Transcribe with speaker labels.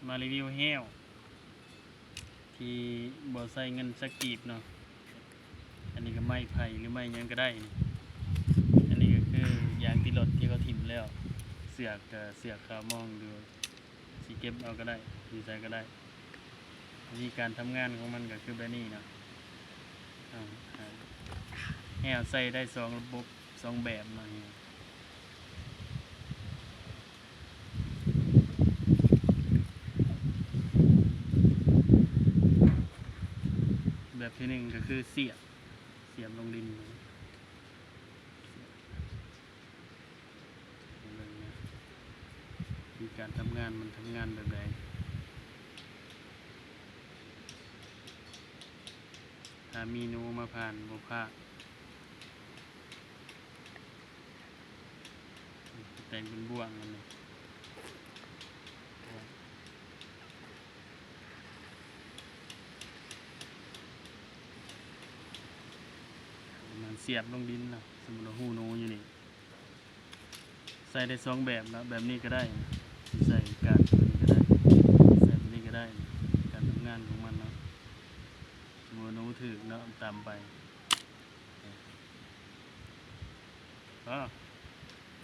Speaker 1: มารีวิวแห้วที่บ่ใส่เงินสักกีบเนาะอันนี้ก็ไม้ไผ่หรือไม้หยังก็ได้อันนี้ก็คือยางติดรถที่เขาถิ่มแล้วเสือกขาวมองดูสีเก็บเอาก็ได้สีใส่ก็ได้วิธีการทำงานของมันก็คือแบบนี้เนาะแห้วใส่ได้2ระบบ2แบบมาแบบที่1ก็คือเสียบลงดินมีการทำงานมันทำงานแบบไหนถ้ามีหนูมาผ่านบ่พลาดแต่งเป็นบ่วงกันเลยมันเสียบลงดินนะสมมติว่าหูหนูอยู่นี่ใส่ได้2แบบนะแบบนี้ก็ได้ใส่การนี้ก็ได้ใส่แบบนี้ก็ได้การทำงานของมันเนาะสมมติหนูถือเนาะตามไป